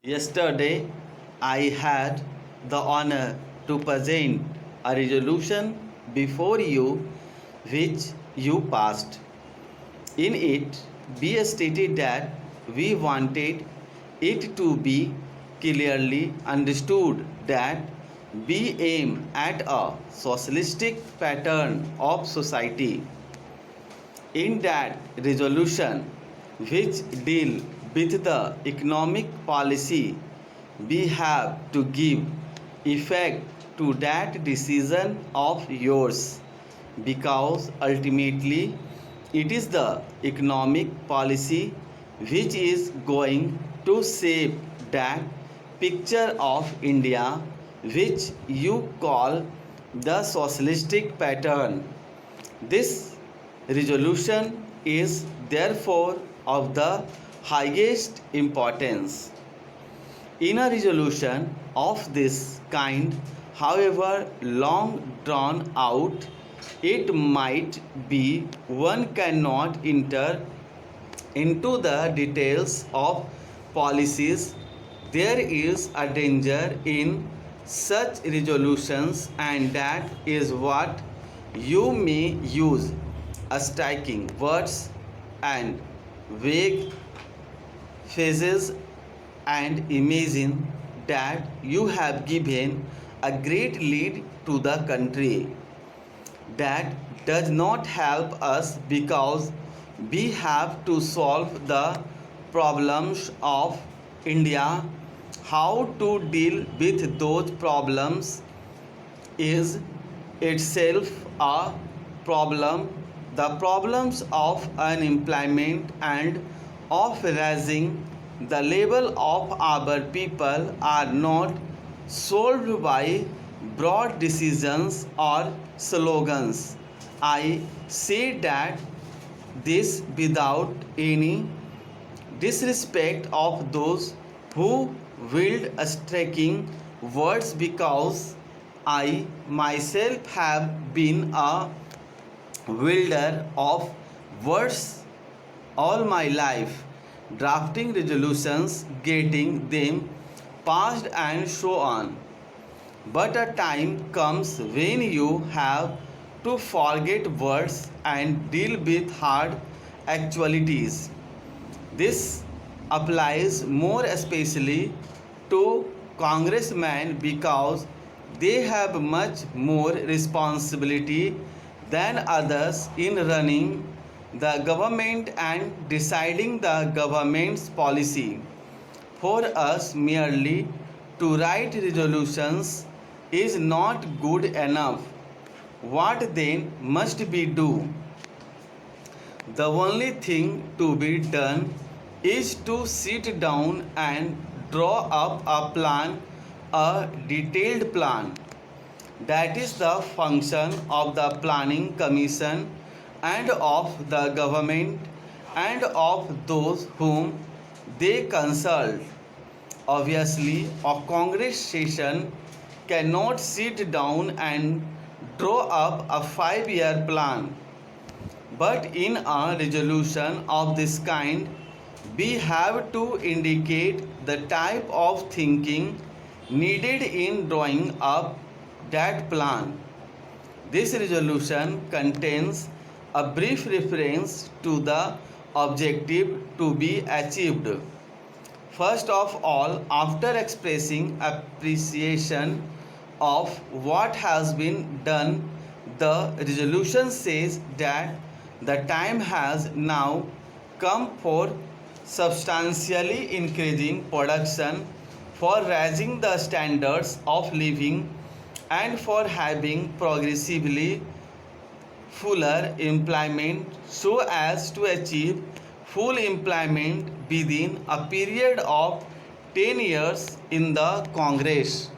Yesterday, I had the honor to present a resolution before you which you passed. In it, we stated that we wanted it to be clearly understood that we aim at a socialistic pattern of society. In that resolution, which deal with the economic policy, we have to give effect to that decision of yours because ultimately it is the economic policy which is going to shape that picture of India which you call the socialistic pattern. This resolution is therefore of the highest importance. In a resolution of this kind, however long drawn out it might be, one cannot enter into the details of policies. There is a danger in such resolutions, and that is what you may use striking words and vague phrases and imagine that you have given a great lead to the country. That does not help us because we have to solve the problems of India. How to deal with those problems is itself a problem. The problems of unemployment and of raising the level of our people are not solved by broad decisions or slogans. I say that this without any disrespect of those who wield striking words because I myself have been a wielder of words all my life, drafting resolutions, getting them passed, and so on. But a time comes when you have to forget words and deal with hard actualities. This applies more especially to congressmen because they have much more responsibility than others in running the government and deciding the government's policy. For us merely to write resolutions is not good enough. What then must be do? The only thing to be done is to sit down and draw up a plan, a detailed plan. That is the function of the planning commission and of the government and of those whom they consult. Obviously, a Congress session cannot sit down and draw up a 5-year plan. But in a resolution of this kind, we have to indicate the type of thinking needed in drawing up that plan. This resolution contains a brief reference to the objective to be achieved. First of all, after expressing appreciation of what has been done, the resolution says that the time has now come for substantially increasing production, for raising the standards of living, and for having progressively fuller employment so as to achieve full employment within a period of 10 years in the Congress.